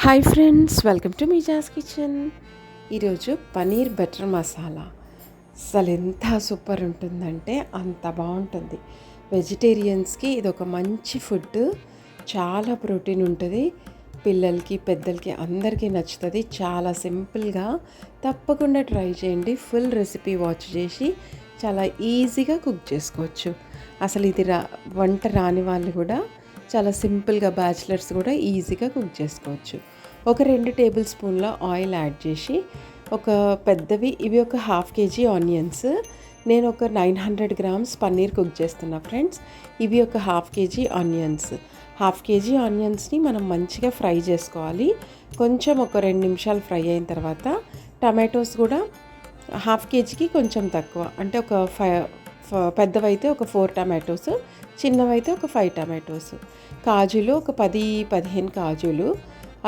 Hi friends, welcome to మీజాస్ kitchen. ఈరోజు paneer butter masala అసలు ఎంత సూపర్ ఉంటుందంటే అంత బాగుంటుంది. వెజిటేరియన్స్కి ఇది ఒక మంచి ఫుడ్. చాలా ప్రోటీన్ ఉంటుంది. పిల్లలకి పెద్దలకి అందరికీ నచ్చుతుంది. చాలా సింపుల్గా తప్పకుండా ట్రై చేయండి. ఫుల్ రెసిపీ వాచ్ చేసి చాలా ఈజీగా కుక్ చేసుకోవచ్చు. అసలు ఇది వంట రాని వాళ్ళు కూడా చాలా సింపుల్గా బ్యాచిలర్స్ కూడా ఈజీగా కుక్ చేసుకోవచ్చు. ఒక 2 టేబుల్ స్పూన్ల ఆయిల్ యాడ్ చేసి ఒక పెద్దవి ఇవి ఒక 1/2 కేజీ ఆనియన్స్, నేను ఒక 900 గ్రామ్స్ పన్నీర్ కుక్ చేస్తున్నా ఫ్రెండ్స్. ఇవి ఒక 1/2 కేజీ ఆనియన్స్. 1/2 కేజీ ఆనియన్స్ని మనం మంచిగా ఫ్రై చేసుకోవాలి. కొంచెం ఒక 2 నిమిషాలు ఫ్రై అయిన తర్వాత టమాటోస్ కూడా 1/2 కేజీకి కొంచెం తక్కువ, అంటే ఒక పెద్దవైతే ఒక 4 టమాటోస్, చిన్నవైతే ఒక 5 టమాటోస్. కాజులు ఒక 10-15 కాజులు,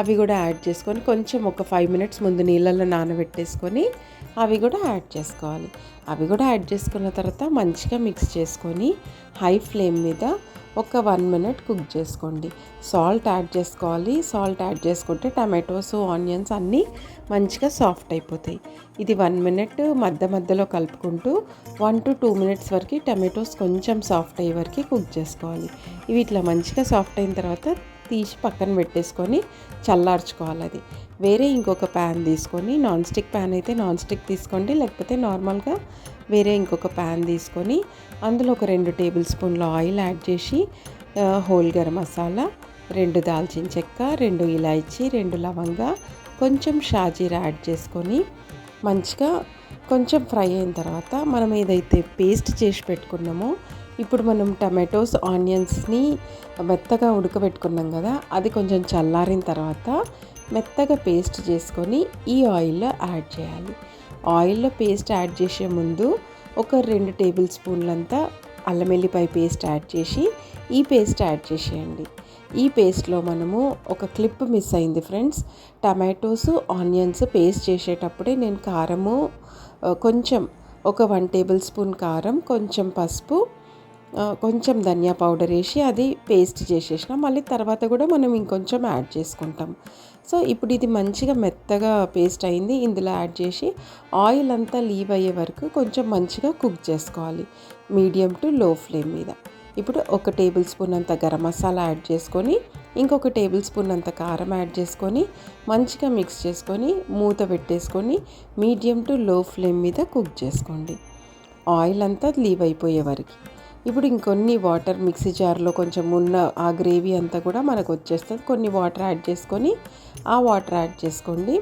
అవి కూడా యాడ్ చేసుకొని కొంచెం ఒక 5 మినిట్స్ ముందు నీళ్ళల్లో నానబెట్టేసుకొని అవి కూడా యాడ్ చేసుకోవాలి. అవి కూడా యాడ్ చేసుకున్న తర్వాత మంచిగా మిక్స్ చేసుకొని హై ఫ్లేమ్ మీద ఒక 1 మినిట్ కుక్ చేసుకోండి. సాల్ట్ యాడ్ చేసుకోవాలి. సాల్ట్ యాడ్ చేసుకుంటే టమాటోస్ ఆనియన్స్ అన్నీ మంచిగా సాఫ్ట్ అయిపోతాయి. ఇది 1 మినిట్ మధ్యలో కలుపుకుంటూ 1 to 2 మినిట్స్ వరకు టమాటోస్ కొంచెం సాఫ్ట్ అయ్యే వరకు కుక్ చేసుకోవాలి. ఇవి ఇట్లా మంచిగా సాఫ్ట్ అయిన తర్వాత తీసి పక్కన పెట్టేసుకొని చల్లార్చుకోవాలి. అది వేరే ఇంకొక ప్యాన్ తీసుకొని, నాన్ స్టిక్ ప్యాన్ అయితే నాన్ స్టిక్ తీసుకోండి, లేకపోతే నార్మల్గా వేరే ఇంకొక ప్యాన్ తీసుకొని అందులో ఒక 2 టేబుల్ స్పూన్ల ఆయిల్ యాడ్ చేసి హోల్ గరం మసాలా, 2 దాల్చిన చెక్క, 2 ఇలాచీ, 2 లవంగా, కొంచెం షాజీరా యాడ్ చేసుకొని మంచిగా కొంచెం ఫ్రై అయిన తర్వాత మనం ఏదైతే పేస్ట్ చేసి పెట్టుకున్నామో, ఇప్పుడు మనం టమాటోస్ ఆనియన్స్ని మెత్తగా ఉడకబెట్టుకున్నాం కదా, అది కొంచెం చల్లారిన తర్వాత మెత్తగా పేస్ట్ చేసుకొని ఈ ఆయిల్లో యాడ్ చేయాలి. ఆయిల్లో పేస్ట్ యాడ్ చేసే ముందు ఒక 2 టేబుల్ స్పూన్లంతా అల్లం వెల్లిపాయ పేస్ట్ యాడ్ చేసి ఈ పేస్ట్ యాడ్ చేసేయండి. ఈ పేస్ట్లో మనము ఒక క్లిప్ మిస్ అయింది ఫ్రెండ్స్. టమాటోస్ ఆనియన్స్ పేస్ట్ చేసేటప్పుడే నేను కారము కొంచెం ఒక 1 టేబుల్ స్పూన్ కారం, కొంచెం పసుపు, కొంచెం ధనియా పౌడర్ వేసి అది పేస్ట్ చేసేసినాం. మళ్ళీ తర్వాత కూడా మనం ఇంకొంచెం యాడ్ చేసుకుంటాం. సో ఇప్పుడు ఇది మంచిగా మెత్తగా పేస్ట్ అయింది. ఇందులో యాడ్ చేసి ఆయిల్ అంతా లీవ్ అయ్యే వరకు కొంచెం మంచిగా కుక్ చేసుకోవాలి, మీడియం టు లో ఫ్లేమ్ మీద. ఇప్పుడు ఒక టేబుల్ స్పూన్ అంత గరం మసాలా యాడ్ చేసుకొని, ఇంకొక టేబుల్ స్పూన్ అంత కారం యాడ్ చేసుకొని మంచిగా మిక్స్ చేసుకొని మూత పెట్టేసుకొని మీడియం టు లో ఫ్లేమ్ మీద కుక్ చేసుకోండి, ఆయిల్ అంతా లీవ్ అయిపోయే వరకు. ఇప్పుడు ఇంకొన్ని వాటర్ మిక్సీ జార్లో కొంచెం ఉన్న ఆ గ్రేవీ అంతా కూడా మనకు వచ్చేస్తుంది. కొన్ని వాటర్ యాడ్ చేసుకొని ఆ వాటర్ యాడ్ చేసుకోండి.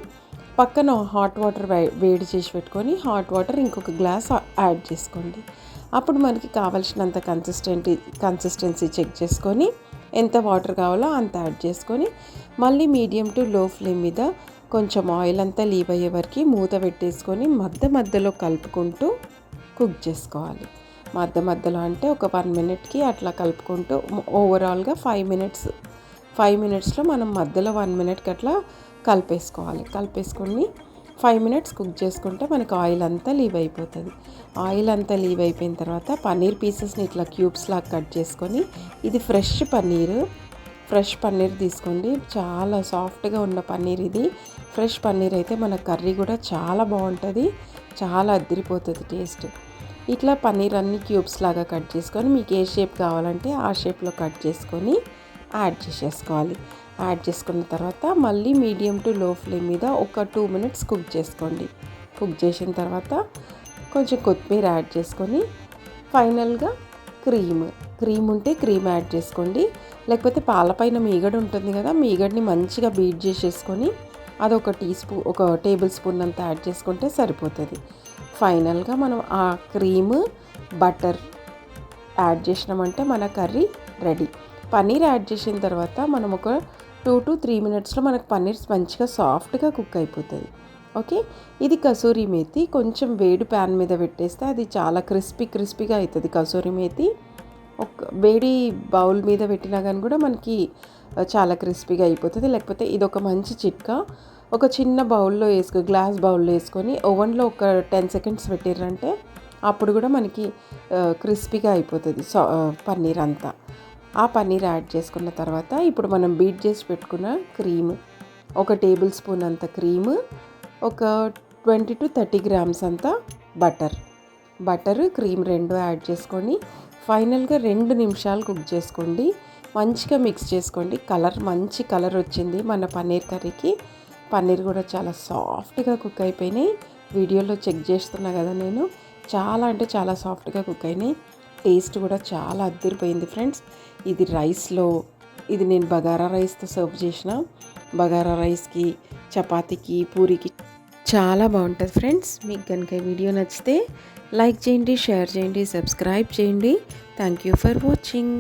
పక్కన హాట్ వాటర్ వేడి చేసి పెట్టుకొని హాట్ వాటర్ ఇంకొక గ్లాస్ యాడ్ చేసుకోండి. అప్పుడు మనకి కావాల్సినంత కన్సిస్టెన్సీ చెక్ చేసుకొని ఎంత వాటర్ కావాలో అంత యాడ్ చేసుకొని మళ్ళీ మీడియం టు లో ఫ్లేమ్ మీద కొంచెం ఆయిల్ అంతా లీవ్ అయ్యే వరకు మూత పెట్టేసుకొని మధ్యలో కలుపుకుంటూ కుక్ చేసుకోవాలి. మధ్యలో అంటే ఒక 1 మినిట్కి అట్లా కలుపుకుంటూ ఓవరాల్గా 5 మినిట్స్లో మనం మధ్యలో 1 మినిట్కి అట్లా కలిపేసుకొని 5 మినిట్స్ కుక్ చేసుకుంటే మనకు ఆయిల్ అంతా లీవ్ అయిపోతుంది. ఆయిల్ అంతా లీవ్ అయిపోయిన తర్వాత పన్నీర్ పీసెస్ని ఇట్లా క్యూబ్స్ లాగా కట్ చేసుకొని, ఇది ఫ్రెష్ పన్నీర్ తీసుకోండి. చాలా సాఫ్ట్గా ఉన్న పన్నీర్ ఇది. ఫ్రెష్ పన్నీర్ అయితే మన కర్రీ కూడా చాలా బాగుంటుంది, చాలా అదిరిపోతుంది టేస్ట్. ఇట్లా పన్నీర్ అన్ని క్యూబ్స్ లాగా కట్ చేసుకొని మీకు ఏ షేప్ కావాలంటే ఆ షేప్లో కట్ చేసుకొని యాడ్ చేసేసుకోవాలి. యాడ్ చేసుకున్న తర్వాత మళ్ళీ మీడియం టు లో ఫ్లేమ్ మీద ఒక 2 మినిట్స్ కుక్ చేసుకోండి. కుక్ చేసిన తర్వాత కొంచెం కొత్తిమీర యాడ్ చేసుకొని ఫైనల్గా క్రీమ్ ఉంటే క్రీమ్ యాడ్ చేసుకోండి, లేకపోతే పాలపైన మీగడ ఉంటుంది కదా, మీగడని మంచిగా బీట్ చేసేసుకొని అది ఒక టేబుల్ స్పూన్ అంతా యాడ్ చేసుకుంటే సరిపోతుంది. ఫైనల్గా మనం ఆ క్రీమ్ బటర్ యాడ్ చేసినామంటే మన కర్రీ రెడీ. పన్నీర్ యాడ్ చేసిన తర్వాత మనం ఒక 2 to 3 మినిట్స్లో మనకు పన్నీర్ మంచిగా సాఫ్ట్గా కుక్ అయిపోతుంది. ఓకే, ఇది కసూరి మేతి. కొంచెం వేడి ప్యాన్ మీద పెట్టేస్తే అది చాలా క్రిస్పీగా అవుతుంది. కసూరి మేతి ఒక వేడి బౌల్ మీద పెట్టినా కానీ కూడా మనకి చాలా క్రిస్పీగా అయిపోతుంది. లేకపోతే ఇది ఒక మంచి చిట్కా, ఒక చిన్న గ్లాస్ బౌల్లో వేసుకొని ఓవెన్లో ఒక 10 సెకండ్స్ పెట్టిర్రంటే అప్పుడు కూడా మనకి క్రిస్పీగా అయిపోతుంది పన్నీర్ అంతా. ఆ పన్నీర్ యాడ్ చేసుకున్న తర్వాత ఇప్పుడు మనం బీట్ చేసి పెట్టుకున్న ఒక టేబుల్ స్పూన్ అంత క్రీమ్, ఒక 20 to 30 గ్రామ్స్ అంత బటర్ క్రీమ్ రెండు యాడ్ చేసుకొని ఫైనల్గా 2 నిమిషాలు కుక్ చేసుకోండి. మంచిగా మిక్స్ చేసుకోండి. మంచి కలర్ వచ్చింది మన పన్నీర్ కర్రీకి. పన్నీర్ కూడా చాలా సాఫ్ట్గా కుక్ అయిపోయినాయి. వీడియోలో చెక్ చేస్తున్నా కదా నేను, చాలా అంటే చాలా సాఫ్ట్గా కుక్ అయినాయి. టేస్ట్ కూడా చాలా అదిరిపోయింది ఫ్రెండ్స్. ఇది నేను బగారా రైస్తో సర్వ్ చేసిన. బగారా రైస్కి, చపాతీకి, పూరికి చాలా బాగుంటుంది ఫ్రెండ్స్. మీకు కనుక ఈ వీడియో నచ్చితే లైక్ చేయండి, షేర్ చేయండి, సబ్స్క్రైబ్ చేయండి. Thank you for watching.